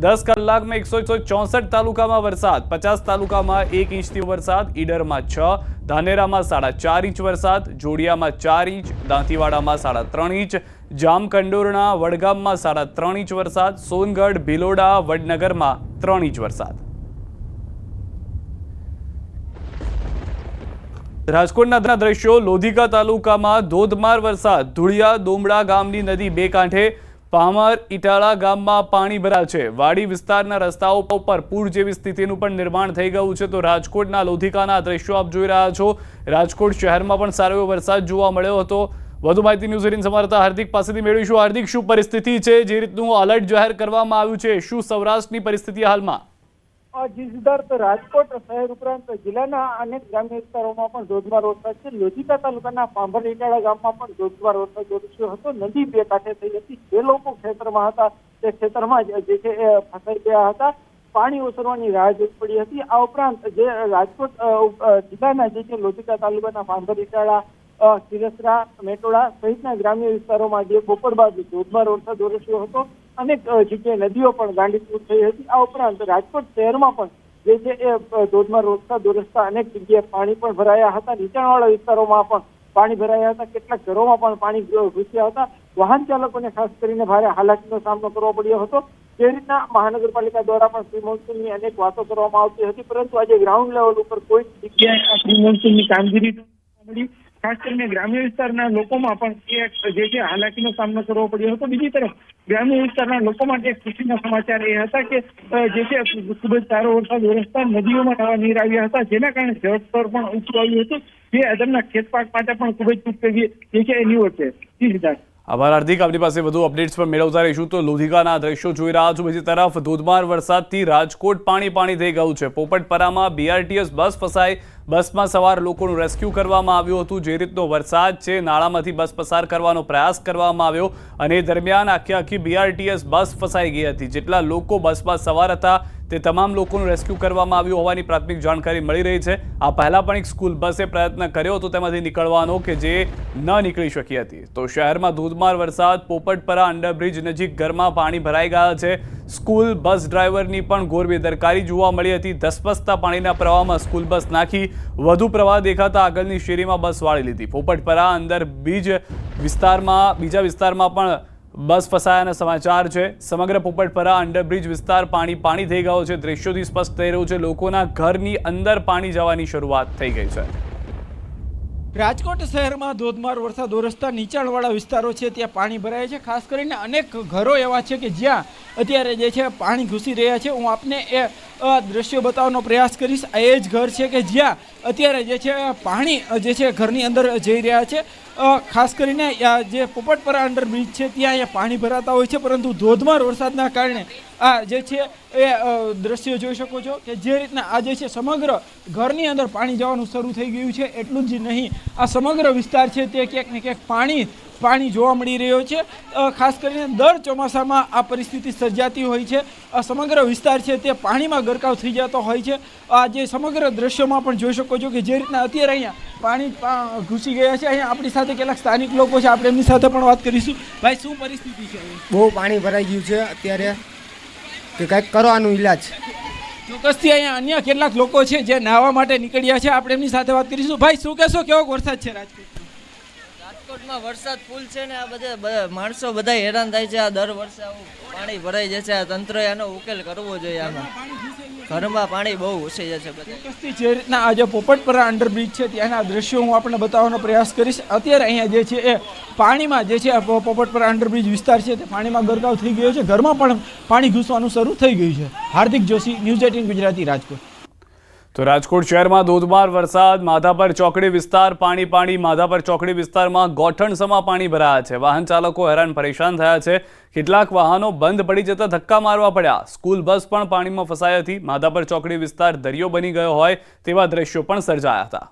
10 કલાકમાં 164 તાલુકામાં વરસાદ, 50 તાલુકામાં 1 ઇંચથી વરસાદ, ઈડરમાં 6, ધાનેરામાં 4.5 ઇંચ વરસાદ, જોડિયામાં 4 ઇંચ, દાંતીવાડામાં 3.5 ઇંચ, જામકંડોરણા વડગામમાં 3.5 ઇંચ વરસાદ, સોનગઢ, ભિલોડા, વડનગરમાં 3 ઇંચ વરસાદ। રાજકોટના દ્રશ્યો, લોધિકા તાલુકામાં ધોધમાર વરસાદ, ધુળિયા દોમડા ગામની નદી બે કાંઠે, પામર ઇટાળા ગામમાં પાણી ભરાયા છે, વાડી વિસ્તારના રસ્તાઓ પર પૂર જેવી સ્થિતિનું પણ નિર્માણ થઈ ગયું છે। તો રાજકોટના લોધિકાના દ્રશ્યો આપ જોઈ રહ્યા છો। રાજકોટ શહેરમાં પણ સારો એવો વરસાદ જોવા મળ્યો હતો। વધુ માહિતી ન્યૂઝ 18 સંવાદદાતા હાર્દિક પાસેથી મેળવીશું। હાર્દિક, શું પરિસ્થિતિ છે? જે રીતનું એલર્ટ જાહેર કરવામાં આવ્યું છે, શું સૌરાષ્ટ્રની પરિસ્થિતિ હાલમાં? જી સિદ્ધાર્થ, રાજકોટ શહેર ઉપરાંત જિલ્લાના અનેક ગ્રામ્ય વિસ્તારોમાં પણ ધોધમાર વરસાદ છે। લોધિકા તાલુકાના પાંભર ઇટાળા ગામમાં પણ ધોધમાર વરસાદ વરસ્યો હતો। નદી બે કાંઠે થઈ હતી। જે લોકો ખેતરમાં હતા તે ખેતરમાં જે છે એ ફસાઈ ગયા હતા। પાણી ઓસરવાની રાહ જોવી પડી હતી। આ ઉપરાંત જે રાજકોટ જિલ્લાના જે છે લોધિકા તાલુકાના પાંભર ઇટાળા, સિરસરા, મેટોડા સહિતના ગ્રામ્ય વિસ્તારોમાં જે બપોર બાદ ધોધમાર વરસાદ વરસ્યો હતો। અનેક જગ્યાએ નદીઓ પણ ગાંડીતૂર થઈ હતી। આ ઉપરાંત રાજકોટ શહેરમાં પણ જે છે એ ધોધમાર વરસાદ વરસતા અનેક જગ્યાએ પાણી પણ ભરાયા હતા। નીચાણવાળા વિસ્તારોમાં પણ પાણી ભરાયા હતા। કેટલાક ઘરોમાં પણ પાણી ઘૂસ્યા હતા। વાહન ચાલકોને ખાસ કરીને ભારે હાલાકીનો સામનો કરવો પડ્યો હતો। જે રીતના મહાનગરપાલિકા દ્વારા પણ પ્રી મોન્સૂનની અનેક વાતો કરવામાં આવતી હતી, પરંતુ આજે ગ્રાઉન્ડ લેવલ ઉપર કોઈ જગ્યાએ આ પ્રી મોન્સૂનની કામગીરી મળી। ખાસ કરીને ગ્રામ્ય વિસ્તારના લોકોમાં પણ જે છે હાલાકીનો સામનો કરવો પડ્યો હતો। બીજી તરફ ગ્રામ્ય વિસ્તારના લોકો માટે ખુશીના સમાચાર એ હતા કે જે છે ખૂબ જ સારો વરસાદ વરસતા નદીઓમાં નવા નીર આવ્યા હતા, જેના કારણે જળસ્તર પણ ઊંચું આવ્યું હતું, જે તેમના ખેતપાક માટે પણ ખૂબ જ ઉપયોગી જે છે એ નીવડશે। સિદ્ધાર્થ, આભાર હાર્દિક, આપની પાસે વધુ અપડેટ્સ પણ મેળવતા રહીશું। તો લોધિકાના દ્રશ્યો જોઈ રહ્યા છો। બીજી તરફ ધોધમાર વરસાદથી રાજકોટ પાણી થઈ ગયું છે। પોપટપરામાં BRTS બસ ફસાઈ, બસમાં સવાર લોકોનું રેસ્ક્યુ કરવામાં આવ્યું હતું। જે રીતનો વરસાદ છે, નાળામાંથી બસ પસાર કરવાનો પ્રયાસ કરવામાં આવ્યો અને દરમિયાન આખી BRTS બસ ફસાઈ ગઈ હતી। જેટલા લોકો બસમાં સવાર હતા તે તમામ લોકોનું રેસ્ક્યુ કરવામાં આવ્યું હોવાની પ્રાથમિક જાણકારી મળી રહી છે। આ પહેલા પણ એક સ્કૂલ બસે પ્રયત્ન કર્યો હતો તેમાંથી નીકળવાનો, કે જે ન નીકળી શકી હતી। તો શહેરમાં ધોધમાર વરસાદ, પોપટપરા અંડરબ્રિજ નજીક ઘરમાં પાણી ભરાઈ ગયા છે। સ્કૂલ બસ ડ્રાઈવરની પણ ઘોર બેદરકારી જોવા મળી હતી। ધસમસતા પાણીના પ્રવાહમાં સ્કૂલ બસ નાખી વધુ પ્રવાહ દેખાતા આગળની શેરીમાં બસ વાળી લીધી। પોપટપરા અંડરબ્રિજ બીજા વિસ્તારમાં પણ બસ ફસાયાના સમાચાર છે। સમગ્ર પોપટપરા અંડરબ્રિજ વિસ્તાર પાણી થઈ ગયો છે। દ્રશ્યોથી સ્પષ્ટ થઈ રહ્યું છે, લોકોના ઘરની અંદર પાણી જવાની શરૂઆત થઈ ગઈ છે। રાજકોટ શહેરમાં ધોધમાર વરસાદ વરસતા નીચાણવાળા વિસ્તારો છે ત્યાં પાણી ભરાય છે। ખાસ કરીને અનેક ઘરો એવા છે કે જ્યાં અત્યારે જે છે પાણી ઘૂસી રહ્યા છે। હું આપને એ દ્રશ્યો બતાવવાનો પ્રયાસ કરીશ। આ એ જ ઘર છે કે જ્યાં અત્યારે જે છે પાણી જે છે ઘરની અંદર જઈ રહ્યા છે। ખાસ કરીને જે પોપટપરા અંડરબ્રિજ છે ત્યાં અહીંયા પાણી ભરાતા હોય છે, પરંતુ ધોધમાર વરસાદના કારણે આ જે છે એ દ્રશ્યો જોઈ શકો છો કે જે રીતના આ જે છે સમગ્ર ઘરની અંદર પાણી જવાનું શરૂ થઈ ગયું છે। એટલું જ નહીં, આ સમગ્ર વિસ્તાર છે તે ક્યાંક ને ક્યાંક પાણી જોવા મળી રહ્યો છે। ખાસ કરીને દર ચોમાસામાં આ પરિસ્થિતિ સર્જાતી હોય છે। આ સમગ્ર વિસ્તાર છે તે પાણીમાં ગરકાવ થઈ જતો હોય છે। આ જે સમગ્ર દ્રશ્યોમાં પણ જોઈ શકો છો કે જે રીતના અત્યારે અહીંયા પાણી ઘૂસી ગયા છે। અહીંયા આપણી સાથે કેટલાક સ્થાનિક લોકો છે, આપણે એમની સાથે પણ વાત કરીશું। ભાઈ, શું પરિસ્થિતિ છે? બહુ પાણી ભરાઈ ગયું છે અત્યારે, કે કંઈક કરવાનું ઈલાજ। ચોક્કસથી અહીંયા અન્ય કેટલાક લોકો છે જે નાહવા માટે નીકળ્યા છે, આપણે એમની સાથે વાત કરીશું। ભાઈ, શું કહેશો, કેવો વરસાદ છે રાજકોટમાં? રાજકોટમાં વરસાદ ફૂલ છે ને આ બધા માણસો બધા હેરાન થાય છે। આ દર વર્ષે આવું પાણી ભરાઈ જાય છે। આ તંત્રએ આનો ઉકેલ કરવો જોઈએ। આમાં ઘરમાં પાણી બહુ ઘૂસી જાય છે બધા। ચોક્કસથી જે રીતના આ જે પોપટપરા અંડરબ્રિજ છે ત્યાંના દ્રશ્યો હું આપણને બતાવવાનો પ્રયાસ કરીશ। અત્યારે અહીંયા જે છે એ પાણીમાં જે છે પોપટપરા અંડરબ્રિજ વિસ્તાર છે તે પાણીમાં ગરકાવ થઈ ગયો છે। ઘરમાં પણ પાણી ઘૂસવાનું શરૂ થઈ ગયું છે। હાર્દિક જોશી, ન્યૂઝ 18 ગુજરાતી, રાજકોટ। તો રાજકોટ શહેરમાં ધોધમાર વરસાદ, માધાપર ચોકડી વિસ્તાર પાણી। માધાપર ચોકડી વિસ્તારમાં ગોઠણસમાં પાણી ભરાયા છે। વાહન ચાલકો હેરાન પરેશાન થયા છે। કેટલાક વાહનો બંધ પડી જતા ધક્કા મારવા પડ્યા। સ્કૂલ બસ પણ પાણીમાં ફસાઈ હતી। માધાપર ચોકડી વિસ્તાર દરિયો બની ગયો હોય તેવા દ્રશ્યો પણ સર્જાયા હતા।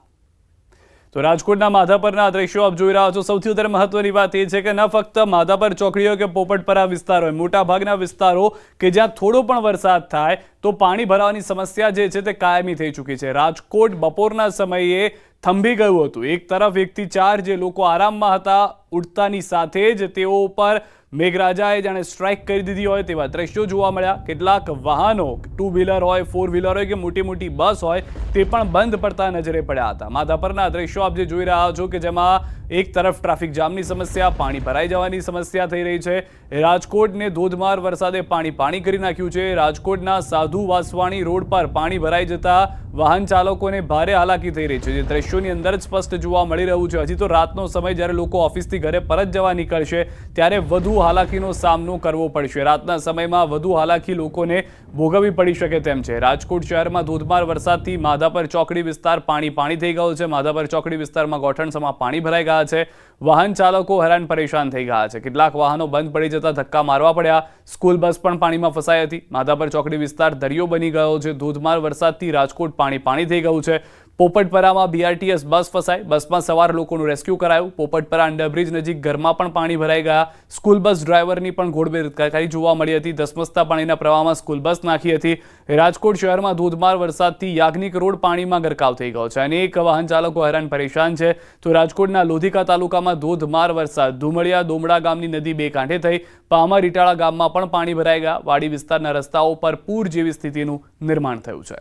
તો રાજકોટના માધાપરના દ્રશ્યો આપ જોઈ રહ્યા છો। સૌથી વધારે મહત્વની વાત એ છે કે ન ફક્ત માધાપર ચોકડી હોય કે પોપટપરા વિસ્તાર હોય, મોટાભાગના વિસ્તારો કે જ્યાં થોડો પણ વરસાદ થાય તો પાણી ભરાવાની સમસ્યા જે છે તે કાયમી થઈ ચૂકી છે। રાજકોટ બપોરના સમયે થંભી ગયું હતું। એક તરફ 1 થી 4 જે લોકો આરામમાં હતા, ઉડતાની સાથે જ તેઓ ઉપર મેઘરાજાએ જાણે સ્ટ્રાઇક કરી દીધી હોય તેવા દ્રશ્યો જોવા મળ્યા। કેટલાક વાહનો, 2 વ્હીલર હોય, 4 વ્હીલર હોય કે મોટી મોટી બસ હોય, તે પણ બંધ પડતા નજરે પડ્યા હતા। માધાપરના દ્રશ્યો આપ જે જોઈ રહ્યા છો કે જેમાં એક તરફ ટ્રાફિક જામની સમસ્યા, પાણી ભરાઈ જવાની સમસ્યા થઈ રહી છે। રાજકોટને ધોધમાર વરસાદે પાણી કરી નાખ્યું છે। રાજકોટના સાધુ વાસવાણી રોડ પર પાણી ભરાઈ જતા વાહન ચાલકોને ભારે હાલાકી થઈ રહી છે, જે દ્રશ્યોની અંદર જ સ્પષ્ટ જોવા મળી રહ્યું છે। હજી તો રાતનો સમય, જ્યારે લોકો ઓફિસથી ઘરે પરત જવા નીકળશે ત્યારે વધુ હાલાકીનો સામનો કરવો પડશે। રાતના સમયમાં વધુ હાલાકી લોકોને ભોગવવી પડી શકે તેમ છે। રાજકોટ શહેરમાં ધોધમાર વરસાદથી માધાપર ચોકડી વિસ્તાર પાણી થઈ ગયો છે। માધાપર ચોકડી વિસ્તારમાં ગોઠણસમાં પાણી ભરાઈ ગયા છે। વાહન ચાલકો હેરાન પરેશાન થઈ ગયા છે। કેટલાક વાહનો બંધ પડી જતા ધક્કા મારવા પડ્યા। સ્કૂલ બસ પણ પાણીમાં ફસાઈ હતી। માધાપર ચોકડી વિસ્તાર દરિયો બની ગયો છે। ધોધમાર વરસાદથી રાજકોટ પાણી થઈ ગયું છે। પોપટપરામાં BRTS બસ ફસાઈ, બસમાં સવાર લોકોનું રેસ્ક્યુ કરાયું। પોપટપરા અંડરબ્રિજ નજીક ઘરમાં પણ પાણી ભરાઈ ગયા। સ્કૂલ બસ ડ્રાઈવરની પણ ઘોડબેદકારી જોવા મળી હતી। ધસમસતા પાણીના પ્રવાહમાં સ્કૂલ બસ નાખી હતી। રાજકોટ શહેરમાં ધોધમાર વરસાદથી યાજ્ઞિક રોડ પાણીમાં ગરકાવ થઈ ગયો છે। અનેક વાહન ચાલકો હેરાન પરેશાન છે। તો રાજકોટના લોધિકા તાલુકામાં ધોધમાર વરસાદ, ધુમળિયા દોમડા ગામની નદી બે કાંઠે થઈ। પામર ઇટાળા ગામમાં પણ પાણી ભરાઈ ગયા। વાડી વિસ્તારના રસ્તાઓ પર પૂર જેવી સ્થિતિનું નિર્માણ થયું છે।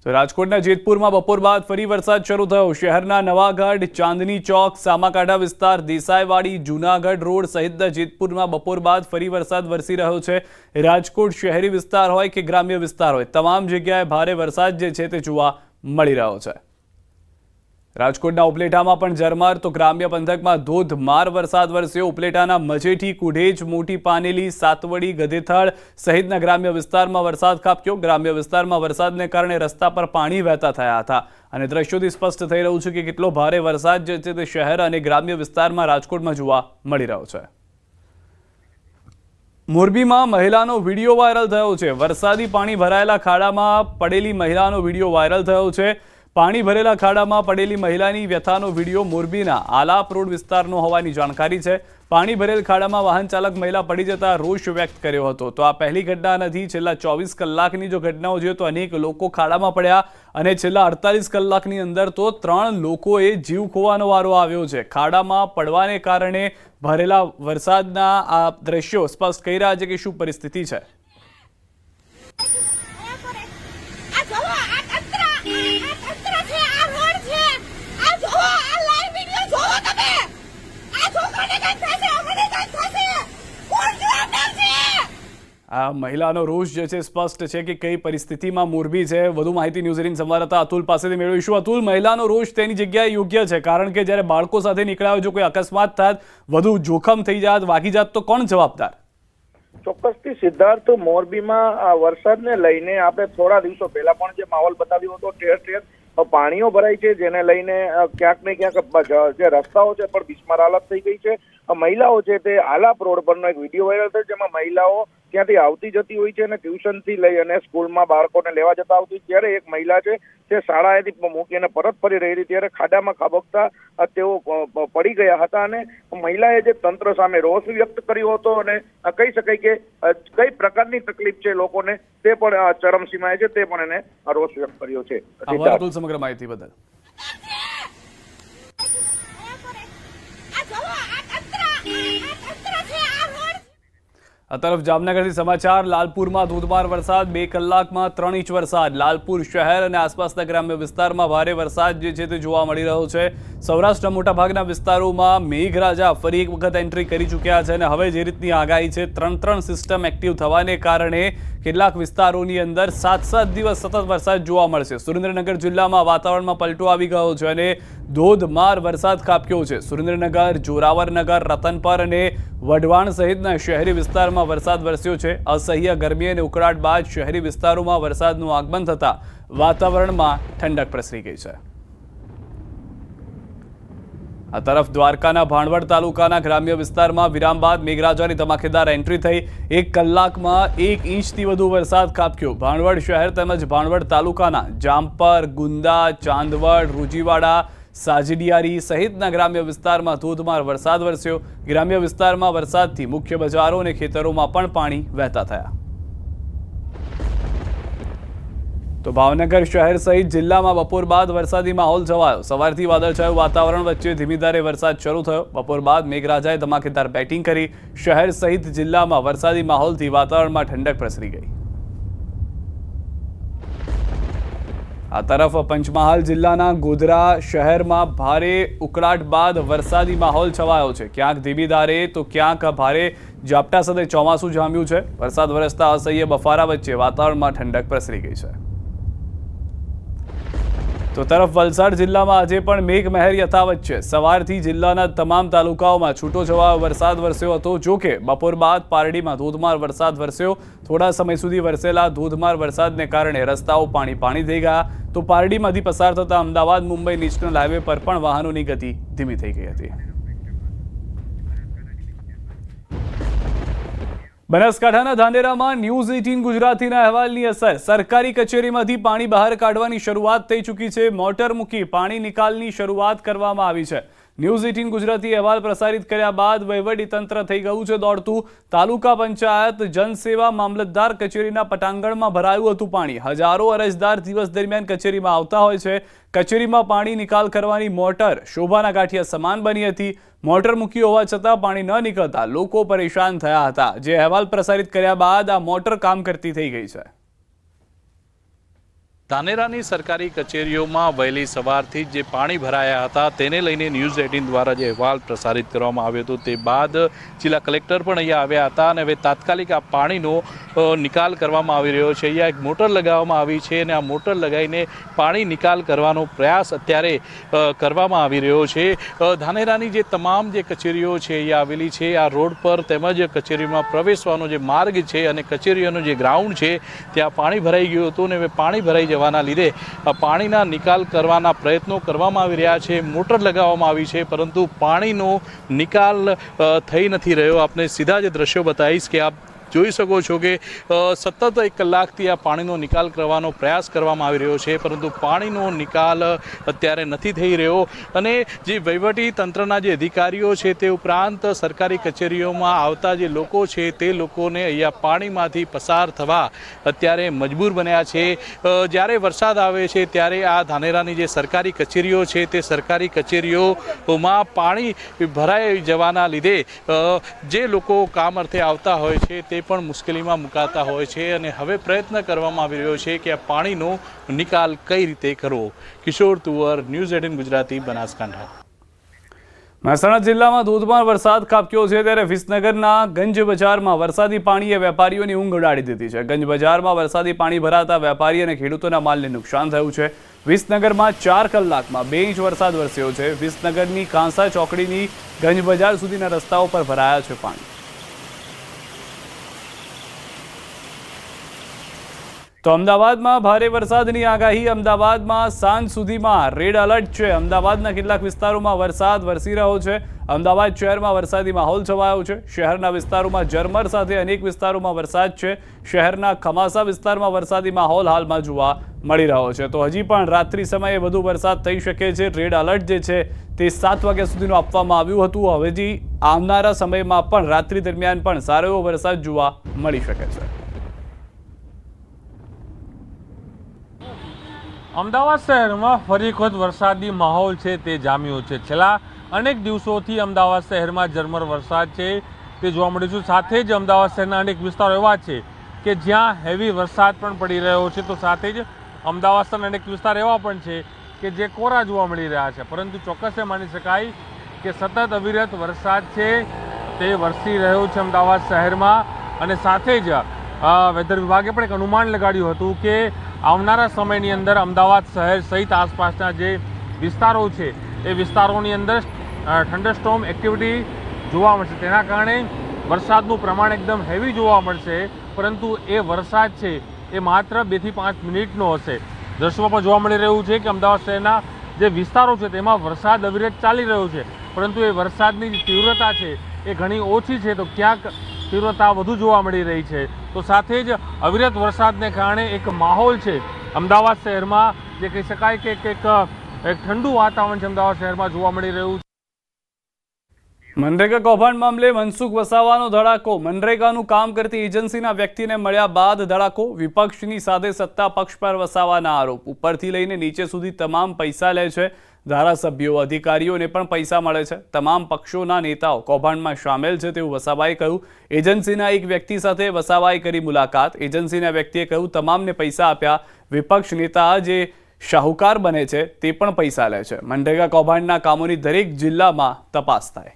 તો રાજકોટના જેતપુરમાં બપોર બાદ ફરી વરસાદ શરૂ થયો। શહેરના નવાગઢ, ચાંદની ચોક, સામાકાંઠા વિસ્તાર, દેસાઈવાડી, જૂનાગઢ રોડ સહિતના જેતપુરમાં બપોર બાદ ફરી વરસાદ વરસી રહ્યો છે। રાજકોટ શહેરી વિસ્તાર હોય કે ગ્રામ્ય વિસ્તાર હોય, તમામ જગ્યાએ ભારે વરસાદ જે છે તે જોવા મળી રહ્યો છે। રાજકોટના ઉપલેટામાં પણ ઝરમર, તો ગ્રામ્ય પંથકમાં ધોધમાર વરસાદ વરસ્યો। ઉપલેટાના મજેઠી, કુઢેજ, મોટી પાનેલી, સાતવડી, ગધેથળ સહિતના ગ્રામ્ય વિસ્તારમાં વરસાદ ખાબક્યો। ગ્રામ્ય વિસ્તારમાં વરસાદને કારણે રસ્તા પર પાણી વહેતા થયા હતા અને દ્રશ્યોથી સ્પષ્ટ થઈ રહ્યું છે કે કેટલો ભારે વરસાદ જે છે તે શહેર અને ગ્રામ્ય વિસ્તારમાં રાજકોટમાં જોવા મળી રહ્યો છે। મોરબીમાં મહિલાનો વિડીયો વાયરલ થયો છે। વરસાદી પાણી ભરાયેલા ખાડામાં પડેલી મહિલાનો વિડીયો વાયરલ થયો છે। પાણી ભરેલા ખાડામાં પડેલી મહિલાની વ્યથાનો વિડીયો મોરબીના આલાપ રોડ વિસ્તારનો હોવાની જાણકારી છે। પાણી ભરેલ ખાડામાં વાહન ચાલક મહિલા પડી જતા રોષ વ્યક્ત કર્યો હતો। તો આ પહેલી ઘટના નથી। છેલ્લા 24 કલાકની જો ઘટનાઓ જોઈએ તો અનેક લોકો ખાડામાં પડ્યા અને છેલ્લા 48 કલાકની અંદર તો 3 લોકોએ જીવ ખોવાનો વારો આવ્યો છે। ખાડામાં પડવાને કારણે ભરેલા વરસાદના આ દ્રશ્યો સ્પષ્ટ કહી રહ્યા છે કે શું પરિસ્થિતિ છે। આ મહિલાનો રોષ જે છે સ્પષ્ટ છે કે કઈ પરિસ્થિતિમાં મોરબી છે। વધુ માહિતી ન્યૂઝ 18 સંવાદદાતા અતુલ પાસેથી મેળવીશું। અતુલ, મહિલાનો રોષ તેની જગ્યાએ યોગ્ય છે, કારણ કે જ્યારે બાળકો સાથે નીકળ્યા હોય, જો કોઈ અકસ્માત થાત, વધુ જોખમ થઈ જાત, વાગી જાત, તો કોણ જવાબદાર? ચોક્કસથી સિદ્ધાર્થ, મોરબીમાં આ વરસાદને લઈને આપણે થોડા દિવસો પહેલા પણ જે માહોલ બતાવ્યો હતો, ઠેર ઠેર પાણીઓ ભરાય છે, જેને લઈને ક્યાંક ને ક્યાંક જે રસ્તાઓ છે પણ બિસ્માર હાલત થઈ ગઈ છે। મહિલાઓ છે તે આલાપ રોડ પરનો એક વિડીયો વાયરલ થયો, જેમાં મહિલાઓ ત્યાંથી આવતી જતી હોય છે અને ટ્યુશનથી લઈ અને સ્કૂલમાં બાળકોને લેવા જતા આવતી, ત્યારે એક મહિલા છે તે શાળાએથી મૂકીને પરત ફરી રહી હતી ત્યારે ખાડામાં ખાબકતા તેઓ પડી ગયા હતા અને મહિલાએ જે તંત્ર સામે રોષ વ્યક્ત કર્યો હતો અને કહી શકાય કે કઈ પ્રકારની તકલીફ છે લોકોને તે પણ ચરમસીમાએ છે, તે પણ એને રોષ વ્યક્ત કર્યો છે। સમગ્ર માહિતી બદલ આ તરફ જામનગરથી સમાચાર। લાલપુરમાં ધોધમાર વરસાદ, 2 કલાકમાં 3 ઇંચ વરસાદ। લાલપુર શહેર અને આસપાસના ગ્રામ્ય વિસ્તારમાં ભારે વરસાદ જે છે તે જોવા મળી રહ્યો છે। સૌરાષ્ટ્રના મોટાભાગના વિસ્તારોમાં મેઘરાજા ફરી એક વખત એન્ટ્રી કરી ચૂક્યા છે અને હવે જે રીતની આગાહી છે, 3 સિસ્ટમ એક્ટિવ થવાને કારણે કેટલાક વિસ્તારોની અંદર 7 દિવસ સતત વરસાદ જોવા મળશે। સુરેન્દ્રનગર જિલ્લામાં વાતાવરણમાં પલટો આવી ગયો છે અને ધોધમાર વરસાદ ખાબક્યો છે। સુરેન્દ્રનગર, જોરાવરનગર, રતનપર અને વઢવાણ સહિતના શહેરી વિસ્તારમાં વરસાદ વરસ્યો છે। અસહ્ય ગરમી અને ઉકળાટ બાદ શહેરી વિસ્તારોમાં વરસાદનું આગમન થતાં વાતાવરણમાં ઠંડક પ્રસરી ગઈ છે। આ તરફ દ્વારકાના ભાણવડ તાલુકાના ગ્રામ્ય વિસ્તારમાં વિરામ બાદ મેઘરાજાની ધમાકેદાર એન્ટ્રી થઈ। 1 કલાકમાં 1 ઇંચથી વધુ વરસાદ ખાબક્યો। ભાણવડ શહેર તેમજ ભાણવડ તાલુકાના જામપર, ગુંદા, ચાંદવડ, રૂજીવાડા, સાજીડિયારી સહિતના ગ્રામ્ય વિસ્તારમાં ધોધમાર વરસાદ વરસ્યો। ગ્રામ્ય વિસ્તારમાં વરસાદથી મુખ્ય બજારો અને ખેતરોમાં પણ પાણી વહેતા થયા। તો ભાવનગર શહેર સહિત જિલ્લામાં બપોર બાદ વરસાદી માહોલ છવાયો. સવારથી વાદળછાયું વાતાવરણ વચ્ચે ધીમી ધારે વરસાદ શરૂ થયો. બપોર બાદ મેઘરાજાએ ધમાકેદાર બેટિંગ કરી. શહેર સહિત જિલ્લામાં વરસાદી માહોલથી વાતાવરણમાં ઠંડક પ્રસરી ગઈ. આ તરફ પંચમહાલ જિલ્લાના ગોધરા શહેરમાં ભારે ઉકળાટ બાદ વરસાદી માહોલ છવાયો છે. ક્યાંક ધીમી ધારે તો ક્યાંક ભારે ઝાપટા સાથે ચોમાસું જામ્યું છે. વરસાદ વરસતા અસહ્ય બફારા વચ્ચે વાતાવરણમાં ઠંડક પ્રસરી ગઈ છે. તો તરફ વલસાડ જિલ્લામાં આજે પણ મેઘમહેર યથાવત છે. સવારથી જિલ્લાના તમામ તાલુકાઓમાં છૂટોછવાયો વરસાદ વરસ્યો હતો. જોકે બપોર બાદ પારડીમાં ધોધમાર વરસાદ વરસ્યો. થોડા સમય સુધી વરસેલા ધોધમાર વરસાદને કારણે રસ્તાઓ પાણી થઈ ગયા. તો પારડીમાંથી પસાર થતા અમદાવાદ મુંબઈ નેશનલ હાઈવે પર પણ વાહનોની ગતિ ધીમી થઈ ગઈ હતી. બનાસકાંઠાના ધાનેરામાં ન્યૂઝ 18 ગુજરાતીના અહેવાલની અસર. સરકારી કચેરીમાંથી પાણી બહાર કાઢવાની શરૂઆત થઈ ચૂકી છે. મોટર મૂકી પાણી નિકાલની શરૂઆત કરવામાં આવી છે. ન્યૂઝ 18 ગુજરાતી અહેવાલ પ્રસારિત કર્યા બાદ વહીવટીતંત્ર થઈ ગયું છે દોડતું. તાલુકા પંચાયત જનસેવા મામલતદાર કચેરીના પટાંગણમાં ભરાયું હતું પાણી. હજારો અરજદાર દિવસ દરમિયાન કચેરીમાં આવતા હોય છે. કચેરીમાં પાણી નિકાલ કરવાની મોટર શોભાના ગાંઠિયા સમાન બની હતી. મોટર મૂકી હોવા છતાં પાણી ન નીકળતા લોકો પરેશાન થયા હતા. જે અહેવાલ પ્રસારિત કર્યા બાદ આ મોટર કામ કરતી થઈ ગઈ છે. ધાનેરાની સરકારી કચેરીઓમાં વહેલી સવારથી જે પાણી ભરાયા હતા તેને લઈને ન્યૂઝ 18 દ્વારા જે અહેવાલ પ્રસારિત કરવામાં આવ્યો હતો તે બાદ જિલ્લા કલેક્ટર પણ અહીંયા આવ્યા હતા અને હવે તાત્કાલિક આ પાણીનો નિકાલ કરવામાં આવી રહ્યો છે. અહીંયા એક મોટર લગાવવામાં આવી છે અને આ મોટર લગાવીને પાણી નિકાલ કરવાનો પ્રયાસ અત્યારે કરવામાં આવી રહ્યો છે. ધાનેરાની જે તમામ જે કચેરીઓ છે અહીંયા આવેલી છે આ રોડ પર તેમજ કચેરીમાં પ્રવેશવાનો જે માર્ગ છે અને કચેરીઓનો જે ગ્રાઉન્ડ છે ત્યાં પાણી ભરાઈ ગયું હતું અને હવે પાણી ભરાઈ જવાના લીધે પાણીના નિકાલ કરવાના પ્રયત્નો કરવામાં આવી રહ્યા છે. મોટર લગાવવામાં આવી છે પરંતુ પાણીનો નિકાલ થઈ નથી રહ્યો. આપને સીધા જ દ્રશ્યો બતાવીશ કે આપ જોઈ શકો છો કે સતત 1 કલાકથી આ પાણીનો નિકાલ કરવાનો પ્રયાસ કરવામાં આવી રહ્યો છે પરંતુ પાણીનો નિકાલ અત્યારે નથી થઈ રહ્યો. અને જે વહીવટી તંત્રના જે અધિકારીઓ છે તે ઉપરાંત સરકારી કચેરીઓમાં આવતા જે લોકો છે તે લોકોને અહીંયા પાણીમાંથી પસાર થવા અત્યારે મજબૂર બન્યા છે. જ્યારે વરસાદ આવે છે ત્યારે આ ધાનેરાની જે સરકારી કચેરીઓ છે તે સરકારી કચેરીઓમાં પાણી ભરાઈ જવાના લીધે જે લોકો કામ અર્થે આવતા હોય છે તે પણ મુશ્કેલીમાં મુકાતા હોય છે અને હવે પ્રયત્ન કરવામાં આવી રહ્યો છે કે આ પાણીનો નિકાલ કઈ રીતે કરવો. કિશોર તુવર, ન્યૂઝ 18 ગુજરાતી, બનાસકાંઠા. મહેસાણા જિલ્લામાં ધોધમાર વરસાદ ખાબક્યો છે ત્યારે વિસનગરના ગંજ બજારમાં વરસાદી પાણીએ વેપારીઓની ઊંઘ ઉડાડી દીધી છે. ગંજ બજારમાં વરસાદી પાણી ભરાતા વેપારી અને ખેડૂતોના માલને નુકસાન થયું છે. વિસનગરમાં 4 કલાકમાં 2 ઇંચ વરસાદ વરસ્યો છે. વિસનગરની કાંસા ચોકડીની ગંજ બજાર સુધીના રસ્તાઓ પર ભરાયા છે પાણી. તો અમદાવાદમાં ભારે વરસાદની આગાહી. અમદાવાદમાં સાંજ સુધીમાં રેડ એલર્ટ છે. અમદાવાદના કેટલાક વિસ્તારોમાં વરસાદ વરસી રહ્યો છે. અમદાવાદ શહેરમાં વરસાદી માહોલ છવાયો છે. શહેરના વિસ્તારોમાં ઝરમર સાથે અનેક વિસ્તારોમાં વરસાદ છે. શહેરના ખમાસા વિસ્તારમાં વરસાદી માહોલ હાલમાં જોવા મળી રહ્યો છે. તો હજી પણ રાત્રિ સમયે વધુ વરસાદ થઈ શકે છે. રેડ એલર્ટ જે છે તે 7 વાગ્યા સુધીનું આપવામાં આવ્યું હતું. હવેથી આવનારા સમયમાં પણ રાત્રિ દરમિયાન પણ સારો એવો વરસાદ જોવા મળી શકે છે. અમદાવાદ શહેરમાં ફરી એક વખત વરસાદી માહોલ છે તે જામ્યો છે. છેલ્લા અનેક દિવસોથી અમદાવાદ શહેરમાં ઝરમર વરસાદ છે તે જોવા મળ્યું છે. સાથે જ અમદાવાદ શહેરના અનેક વિસ્તારો એવા છે કે જ્યાં હેવી વરસાદ પણ પડી રહ્યો છે. તો સાથે જ અમદાવાદ શહેરના અનેક વિસ્તાર એવા પણ છે કે જે કોરા જોવા મળી રહ્યા છે. પરંતુ ચોક્કસ માની શકાય કે સતત અવિરત વરસાદ છે તે વરસી રહ્યો છે અમદાવાદ શહેરમાં. અને સાથે જ વેધર વિભાગે પણ એક અનુમાન લગાડ્યું હતું કે આવનારા સમયની અંદર અમદાવાદ શહેર સહિત આસપાસના જે વિસ્તારો છે એ વિસ્તારોની અંદર થંડરસ્ટોર્મ એક્ટિવિટી જોવા મળશે. તેના કારણે વરસાદનું પ્રમાણ એકદમ હેવી જોવા મળશે. પરંતુ એ વરસાદ છે એ માત્ર 2 થી 5 મિનિટનો હશે. દ્રશ્યોમાં પણ જોવા મળી રહ્યું છે કે અમદાવાદ શહેરના જે વિસ્તારો છે તેમાં વરસાદ અવિરત ચાલી રહ્યો છે પરંતુ એ વરસાદની જે તીવ્રતા છે એ ઘણી ઓછી છે. તો ક્યાંક તીવ્રતા વધુ જોવા મળી રહી છે. તો સાથે જ અવિરત વરસાદને કારણે એક માહોલ છે અમદાવાદ શહેરમાં જે કહી શકાય કે એક ઠંડુ વાતાવરણ છે અમદાવાદ શહેરમાં જોવા મળી રહ્યું છે. મનરેગા કૌભાંડ મામલે મનસુખ વસાવાનો ધડાકો. મનરેગાનું કામ કરતી એજન્સીના વ્યક્તિને મળ્યા બાદ ધડાકો. વિપક્ષની સાથે સત્તા પક્ષ પર વસાવાના આરોપ. ઉપરથી લઈને નીચે સુધી તમામ પૈસા લે છે. ધારાસભ્યો, અધિકારીઓને પણ પૈસા મળે છે. તમામ પક્ષોના નેતાઓ કૌભાંડમાં સામેલ છે તેવું વસાવાએ કહ્યું. એજન્સીના એક વ્યક્તિ સાથે વસાવાએ કરી મુલાકાત. એજન્સીના વ્યક્તિએ કહ્યું તમામને પૈસા આપ્યા. વિપક્ષ નેતા જે શાહુકાર બને છે તે પણ પૈસા લે છે. મનરેગા કૌભાંડના કામોની દરેક જિલ્લામાં તપાસ થાય.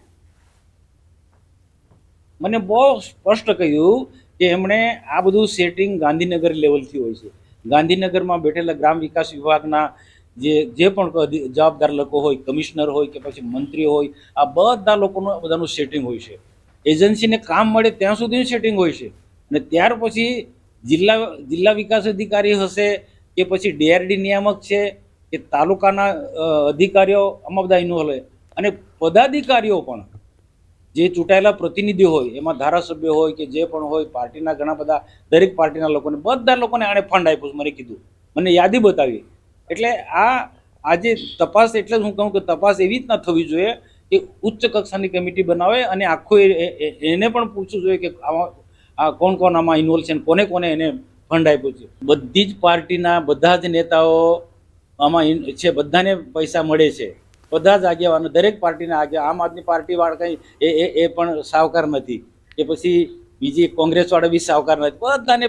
મને બહુ સ્પષ્ટ કહ્યું કે એમણે આ બધું સેટિંગ ગાંધીનગર લેવલથી હોય છે. ગાંધીનગરમાં બેઠેલા ગ્રામ વિકાસ વિભાગના જે પણ જવાબદાર લોકો હોય, કમિશનર હોય કે પછી મંત્રી હોય, આ બધા લોકોનું બધાનું સેટિંગ હોય છે. એજન્સીને કામ મળે ત્યાં સુધીનું સેટિંગ હોય છે અને ત્યાર પછી જિલ્લા વિકાસ અધિકારી હશે કે પછી DRD નિયામક છે કે તાલુકાના અધિકારીઓ, આમાં બધા ઇન્વોલ્વ હોય. અને પદાધિકારીઓ પણ જે ચૂંટાયેલા પ્રતિનિધિ હોય, એમાં ધારાસભ્ય હોય કે જે પણ હોય, પાર્ટીના ઘણા બધા, દરેક પાર્ટીના લોકોને, બધા લોકોને આણે ફંડ આપ્યું. મને કીધું, મને યાદી બતાવી. એટલે આજે તપાસ, એટલે હું કહું કે તપાસ એવી રીતના થવી જોઈએ કે ઉચ્ચ કક્ષાની કમિટી બનાવે અને આખું એને પણ પૂછવું જોઈએ કે આ કોણ કોણ આમાં ઇન્વોલ્વ છે, કોને કોને એને ફંડ આપ્યું છે. બધી જ પાર્ટીના બધા જ નેતાઓ આમાં છે, બધાને પૈસા મળે છે. બધા જ આગેવાનો, દરેક પાર્ટીના આગેવાન. આમ આદમી પાર્ટી વાળા કંઈ એ પણ સાવકાર નથી કે પછી બીજી કોંગ્રેસ વાળા બી સાવકાર નથી. બધાને